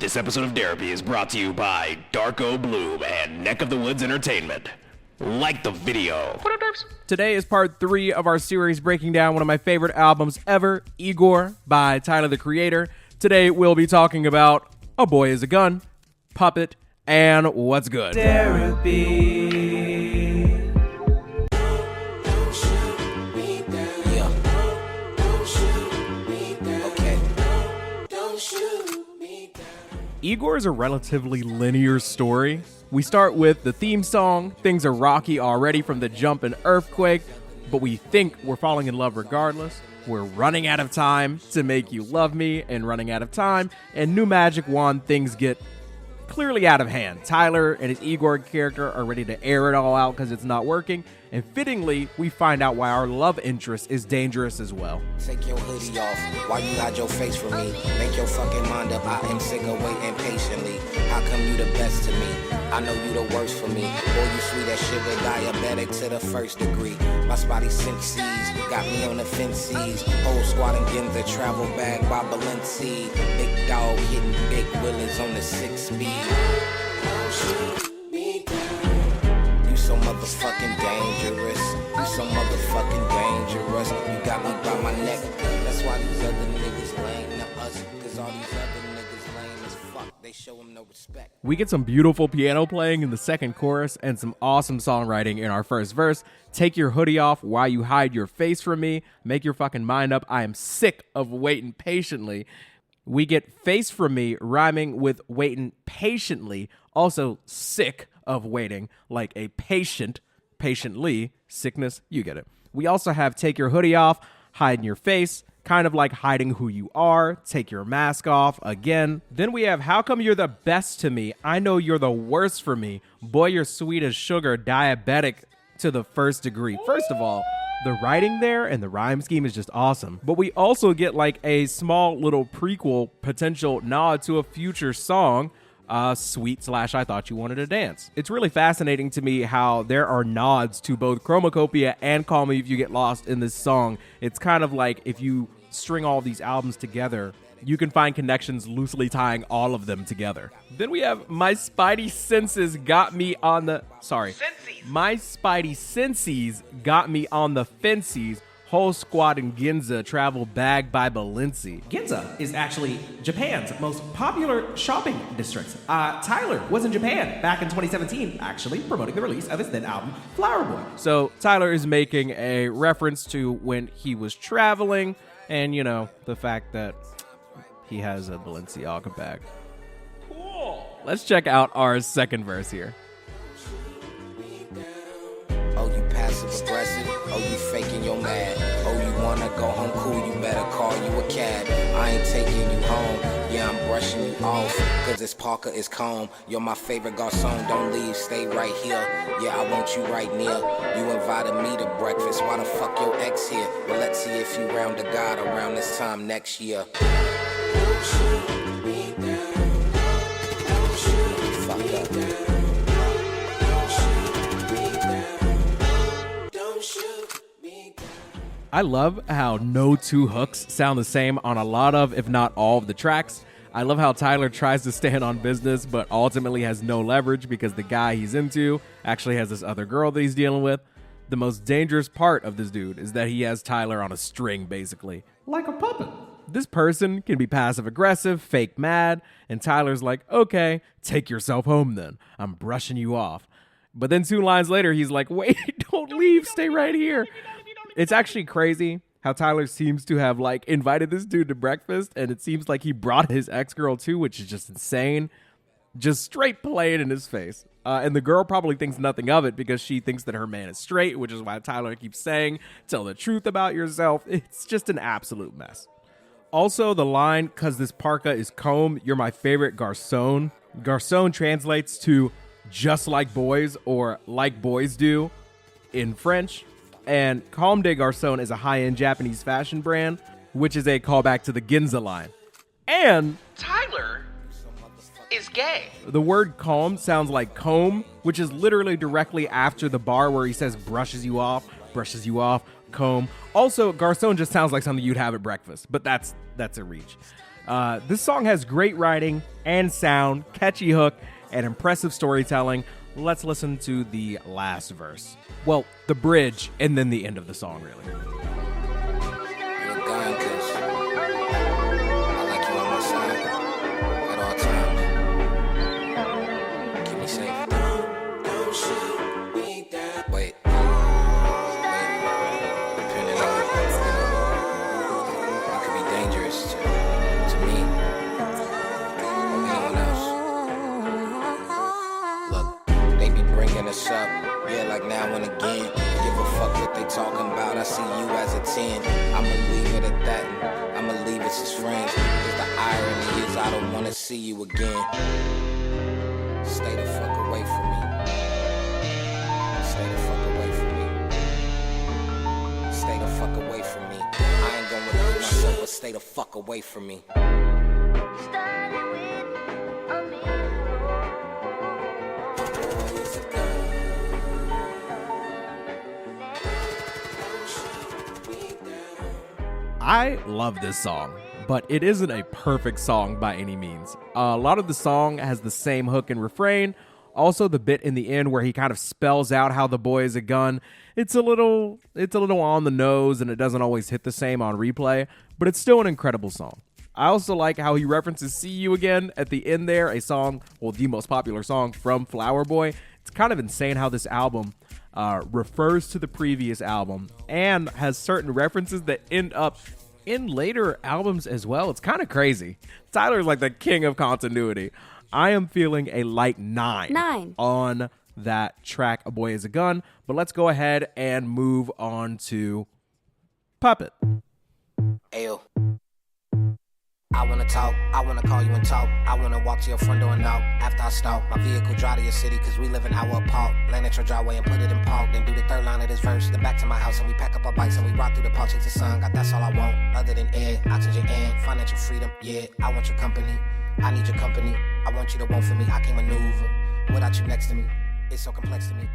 This episode of Derapy is brought to you by Darko Bloom and Neck of the Woods Entertainment. Like the video. Today is part 3 of our series breaking down one of my favorite albums ever, Igor by Tyler, the Creator. Today we'll be talking about A Boy is a Gun, Puppet, and What's Good. Derapy. Igor is a relatively linear story. We start with the theme song. Things are rocky already from the jump and earthquake, but we think we're falling in love regardless. We're running out of time to make you love me and running out of time, and new magic wand things get clearly out of hand. Tyler and his Igor character are ready to air it all out because it's not working, and fittingly, we find out why our love interest is dangerous as well. Take your hoodie off, why you hide your face from me? Make your fucking mind up, I am sick of waiting patiently. How come you the best to me? I know you the worst for me. Boy, you sweet as sugar, diabetic to the first degree. My spotty senses got me on the fences. Whole squad and Ginza, travel bag by Balenci. Big dog hitting big willies on the 6-speed. You so motherfucking dangerous. You so motherfucking dangerous. You got me by my neck. That's why these other niggas lame to us. Cause all these other niggas lame as fuck. They show them no respect. We get some beautiful piano playing in the second chorus and some awesome songwriting in our first verse. Take your hoodie off while you hide your face from me. Make your fucking mind up. I am sick of waiting patiently. We get face from me rhyming with waiting patiently. Also sick of waiting like a patient, patiently, sickness, you get it. We also have take your hoodie off, hide in your face, kind of like hiding who you are, take your mask off again. Then we have how come you're the best to me? I know you're the worst for me. Boy, you're sweet as sugar, diabetic to the first degree. First of all, the writing there and the rhyme scheme is just awesome. But we also get like a small little prequel potential nod to a future song, Sweet / I Thought You Wanted to Dance. It's really fascinating to me how there are nods to both Chromacopia and Call Me If You Get Lost in this song. It's kind of like if you string all of these albums together, you can find connections loosely tying all of them together. Then we have My Spidey Senses Got Me on the... My Spidey Senses Got Me on the Fences. Whole squad in Ginza travel bag by Balenci. Ginza is actually Japan's most popular shopping district. Tyler was in Japan back in 2017, actually promoting the release of his then album, Flower Boy. So Tyler is making a reference to when he was traveling and, you know, the fact that he has a Balenciaga bag. Cool. Let's check out our second verse here. Oh, you passive aggressive. Oh, you faking your mad. Oh, you wanna go home cool. You better call you a cab. I ain't taking you home. Yeah, I'm brushing you off. Cause this Parker is calm. You're my favorite garçon. Don't leave, stay right here. Yeah, I want you right near. You invited me to breakfast. Why the fuck your ex here? Well, let's see if you round to God around this time next year. Don't shoot me down. Don't shoot me fuck up. I love how no two hooks sound the same on a lot of, if not all of the tracks. I love how Tyler tries to stand on business, but ultimately has no leverage because the guy he's into actually has this other girl that he's dealing with. The most dangerous part of this dude is that he has Tyler on a string, basically. Like a puppet. This person can be passive-aggressive, fake mad, and Tyler's like, okay, take yourself home then. I'm brushing you off. But then 2 lines later, he's like, wait, don't leave, stay right here. It's actually crazy how Tyler seems to have like invited this dude to breakfast, and it seems like he brought his ex-girl too, which is just insane. Just straight playing in his face. And the girl probably thinks nothing of it because she thinks that her man is straight, which is why Tyler keeps saying, tell the truth about yourself. It's just an absolute mess. Also, the line, cause this parka is comb, you're my favorite garçon. Garçon translates to just like boys or like boys do in French. And Comme des Garçons is a high-end Japanese fashion brand, which is a callback to the Ginza line. And Tyler is gay. the word calm sounds like comb, which is literally directly after the bar where he says brushes you off, comb. Also, garçon just sounds like something you'd have at breakfast, but that's a reach. This song has great writing and sound, catchy hook, and impressive storytelling. Let's listen to the last verse. Well, the bridge and then the end of the song, really. You're a gun, 'cause I like you on my side at all times. Keep me safe. Don't shoot me down. Wait. Depending on, it could be dangerous to me or anyone else. Look, they be bringing us up, yeah, like now and again. Give a fuck what they talking about. I see you as a 10. I'ma leave it at that. I'ma leave us as friends. 'Cause the irony is I don't wanna see you again. Stay the fuck away from me. Stay the fuck away from me. Stay the fuck away from me. I ain't gonna repeat myself, but stay the fuck away from me. I love this song, but it isn't a perfect song by any means. A lot of the song has the same hook and refrain. Also, the bit in the end where he kind of spells out how the boy is a gun, it's a little on the nose, and it doesn't always hit the same on replay, but it's still an incredible song. I also like how he references "See You Again" at the end there, a song, well, the most popular song from Flower Boy. It's kind of insane how this album refers to the previous album and has certain references that end up in later albums as well. It's kind of crazy. Tyler's like the king of continuity. I am feeling a light 9 on that track, "A Boy Is a Gun," but let's go ahead and move on to Puppet. Ayo. I wanna talk, I wanna call you and talk. I wanna walk to your front door and knock. After I stalk, my vehicle drive to your city, 'cause we live an hour apart. Land at your driveway and put it in park. Then do the third line of this verse. Then back to my house and we pack up our bikes and we ride through the park, chase the sun. God, that's all I want, other than air, oxygen and financial freedom. Yeah, I want your company, I need your company. I want you to want for me, I can't maneuver without you next to me. It's so complex to me.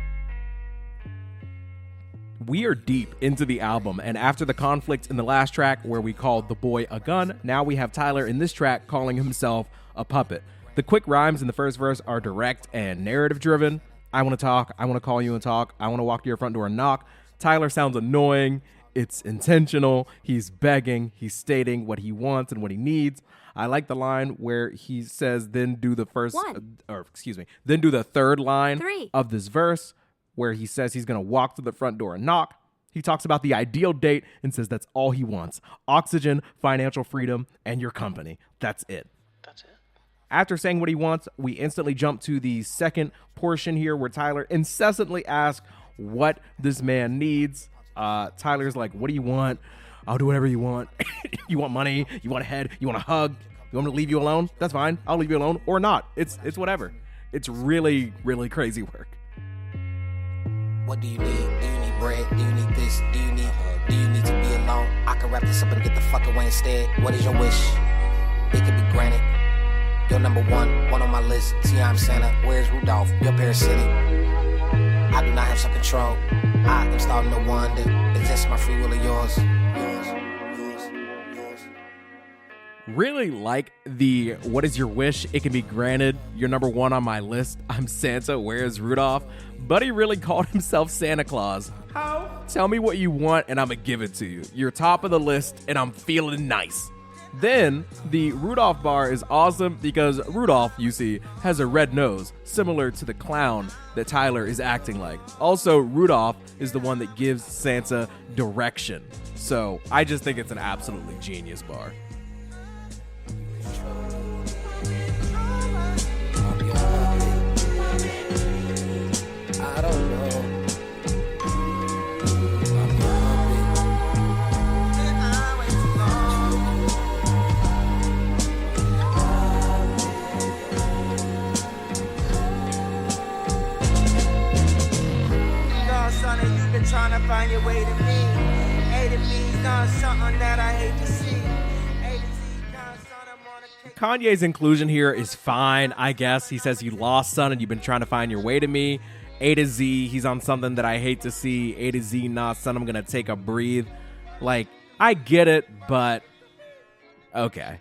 We are deep into the album, and after the conflict in the last track where we called the boy a gun, now we have Tyler in this track calling himself a puppet. The quick rhymes in the first verse are direct and narrative driven. I want to talk, I want to call you and talk, I want to walk to your front door and knock. Tyler sounds annoying, it's intentional, he's begging, he's stating what he wants and what he needs. I like the line where he says, then do the third line of this verse, where he says he's going to walk to the front door and knock. He talks about the ideal date and says that's all he wants. Oxygen, financial freedom, and your company. That's it. That's it. After saying what he wants, we instantly jump to the second portion here where Tyler incessantly asks what this man needs. Tyler's like, what do you want? I'll do whatever you want. You want money? You want a head? You want a hug? You want me to leave you alone? That's fine. I'll leave you alone or not. It's whatever. It's really, really crazy work. What do you need? Do you need bread? Do you need this? Do you need to be alone? I can wrap this up and get the fuck away instead. What is your wish? It could be granted. You're number one on my list. See, I'm Santa. Where's Rudolph? Your parasitic. I do not have some control. I am starting to wonder, is this my free will or yours? Really like the what is your wish? It can be granted. You're number one on my list. I'm Santa. Where's Rudolph? Buddy really called himself Santa Claus. How? Tell me what you want and I'm gonna give it to you. You're top of the list and I'm feeling nice. Then the Rudolph bar is awesome because Rudolph, you see, has a red nose, similar to the clown that Tyler is acting like. Also, Rudolph is the one that gives Santa direction. So I just think it's an absolutely genius bar. I don't know. Son, you've been trying to find your way to me. A to B's done something that I hate to see. A to Z done son, I'm on a kick. Kanye's inclusion here is fine, I guess. He says you lost, son, and you've been trying to find your way to me. A to Z, he's on something that I hate to see. A to Z, nah, son, I'm gonna take a breathe. Like, I get it, but okay.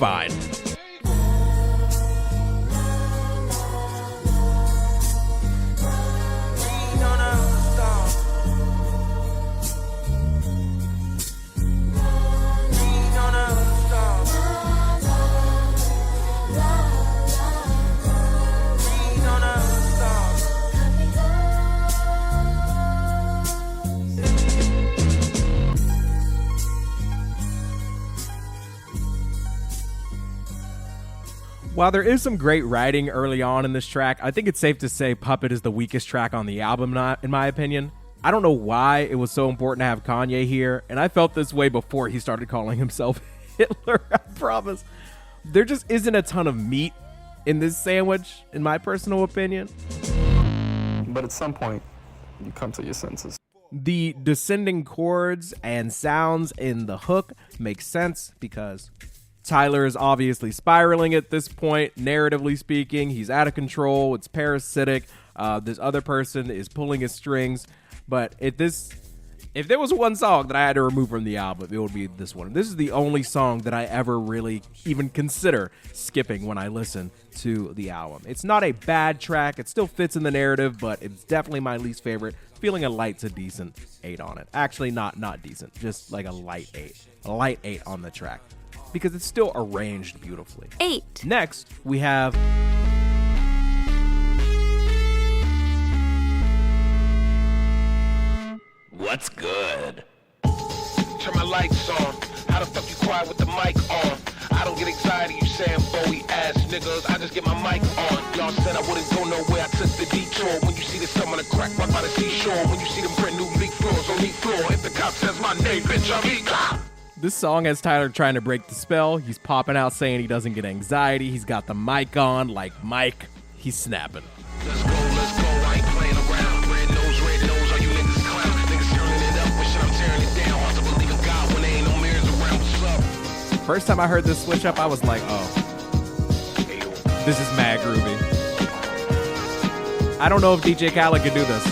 fine. While there is some great writing early on in this track, I think it's safe to say Puppet is the weakest track on the album, in my opinion. I don't know why it was so important to have Kanye here, and I felt this way before he started calling himself Hitler, I promise. There just isn't a ton of meat in this sandwich, in my personal opinion. But at some point, you come to your senses. The descending chords and sounds in the hook make sense because Tyler is obviously spiraling at this point, narratively speaking. He's out of control. It's parasitic. This other person is pulling his strings. But if there was one song that I had to remove from the album, it would be this one. This is the only song that I ever really even consider skipping when I listen to the album. It's not a bad track. It still fits in the narrative, but it's definitely my least favorite. Feeling a light to decent 8 on it. Actually, not decent. Just like a light 8. A light 8 on the track. Because it's still arranged beautifully. 8. Next, we have What's Good? Turn my lights on. How the fuck you quiet with the mic on? I don't get anxiety, you saying Bowie ass niggas. I just get my mic on. Y'all said I wouldn't go nowhere, I took the detour. When you see the sun on the crack, right by the seashore. When you see them brand new leak floors on leak floor. If the cop says my name, bitch, I'm E. this song has Tyler trying to break the spell. He's popping out saying he doesn't get anxiety. He's got the mic on like Mike. He's snapping. Let's go, I ain't playing around. Red nose, all you niggas clown. Niggas turning it up, wishing I'm tearing it down. Hard to believe in God when there ain't no mirrors around. What's up? First time I heard this switch up, I was like, oh, this is mad groovy. I don't know if DJ Khaled could do this.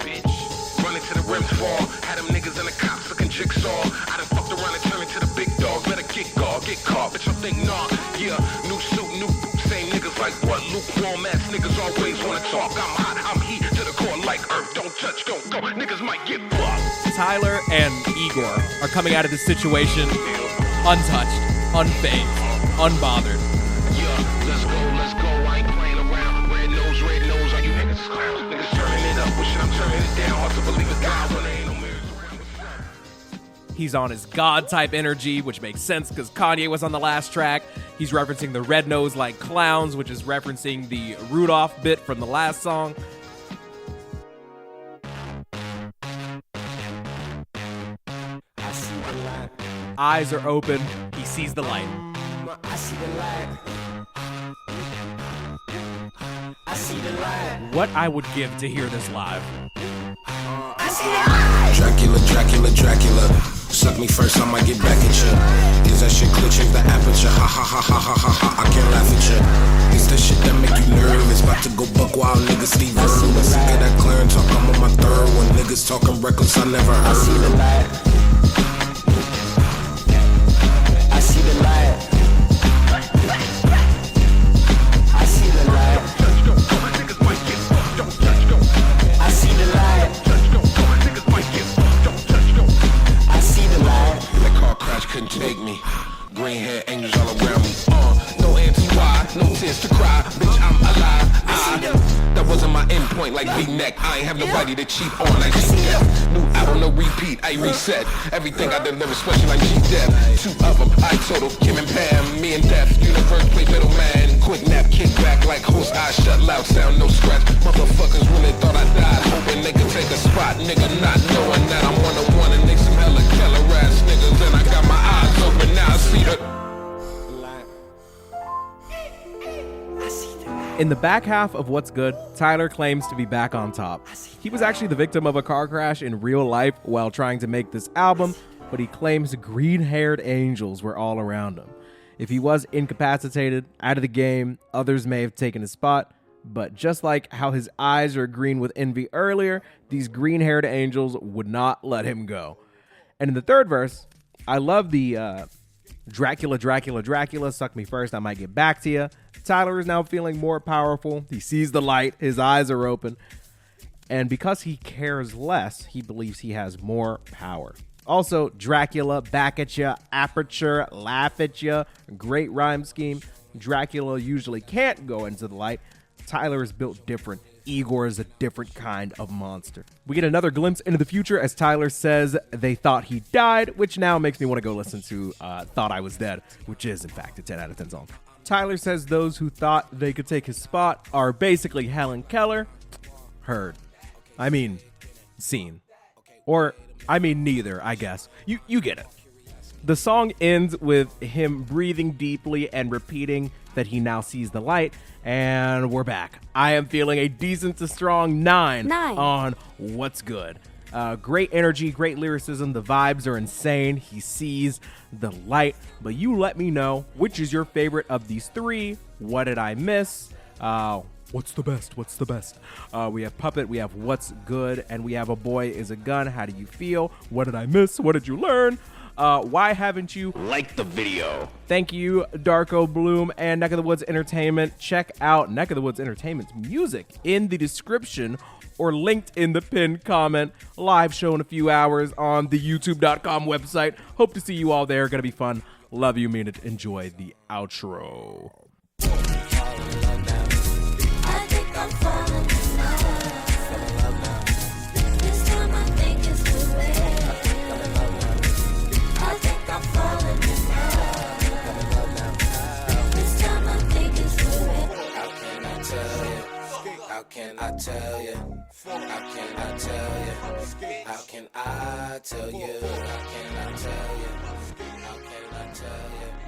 Bitch, running to the rims fall. Had them niggas and the cops looking jigsaw. I done fucked around and turned into the big dog. Better get guard, get caught, bitch, I think nah. Yeah, new suit, new boots, same niggas like what? Lukewarm ass niggas always wanna talk. I'm hot, I'm heat to the core like earth. Don't touch, don't go. Niggas might get fucked. Tyler and Igor are coming out of this situation untouched, unfazed, unbothered. Yeah, let's go, I ain't playing around. Red nose, all you niggas clowns. Niggas turning it up, wishing I'm turning it down. Hard to believe in God when there ain't no mirrors around. He's on his God type energy, which makes sense because Kanye was on the last track. He's referencing the red nose like clowns, which is referencing the Rudolph bit from the last song. I see the light. Eyes are open. He sees the light. I see the light. I see the light. What I would give to hear this live. I see the light. Dracula. Suck me first, I might get back at ya. Is that shit clear? Change the aperture. Ha ha ha ha ha ha ha. I can't laugh at ya. It's the shit that make you nervous. About to go buck wild, niggas Steve Irwin. Sick of that clearing talk, I'm on my third one. Niggas talking reckless, I never heard. I see the light. I see the light. I see the light. Niggas might get fucked, don't touch, don't. I see the light. Niggas might get fucked, don't touch, don't. I see the light. That car crash couldn't take me. Green hair angels all around me. No anti-Y, no tears to cry. Bitch, I'm alive. That wasn't my endpoint like V-neck. I ain't have nobody to cheat on like G-Dep. New album, no repeat, I reset. Everything I deliver special like G-Dep. Two of them, I total, Kim and Pam. Me and Death, universe play middleman. Quick nap, kick back like host, eyes shut, loud sound, no scratch. Motherfuckers really thought I died, hoping they could take a spot. Nigga not knowing that I'm one-on-one and they some hella killer ass niggas. And I got my eyes open, now I see the... In the back half of What's Good, Tyler claims to be back on top. He was actually the victim of a car crash in real life while trying to make this album, but he claims green-haired angels were all around him. If he was incapacitated, out of the game, others may have taken his spot, but just like how his eyes are green with envy earlier, these green-haired angels would not let him go. And in the third verse, I love the Dracula, suck me first, I might get back to you. Tyler is now feeling more powerful. He sees the light, his eyes are open. And because he cares less, he believes he has more power. Also, Dracula, back at ya, aperture, laugh at ya. Great rhyme scheme. Dracula usually can't go into the light. Tyler is built different. Igor is a different kind of monster. We get another glimpse into the future as Tyler says they thought he died, which now makes me want to go listen to Thought I Was Dead, which is, in fact, a 10 out of 10 song. Tyler says those who thought they could take his spot are basically Helen Keller. Heard. I mean, seen. Or, I mean, neither, I guess. You get it. The song ends with him breathing deeply and repeating that he now sees the light, and we're back. I am feeling a decent to strong 9 on What's Good. Great energy, great lyricism. The vibes are insane. He sees the light, but you let me know which is your favorite of these three. What did I miss? What's the best? What's the best? We have Puppet, we have What's Good, and we have A Boy Is a Gun. How do you feel? What did I miss? What did you learn? Why haven't you Like the video. Thank you, Darko Bloom and Neck of the Woods Entertainment. Check out Neck of the Woods Entertainment's music in the description or linked in the pinned comment. Live show in a few hours on the youtube.com website. Hope to see you all there. Gonna be fun. Love you, mean it. Enjoy the outro. How can I tell you? How can I tell you? How can I tell you? How can I tell you? How can I tell you?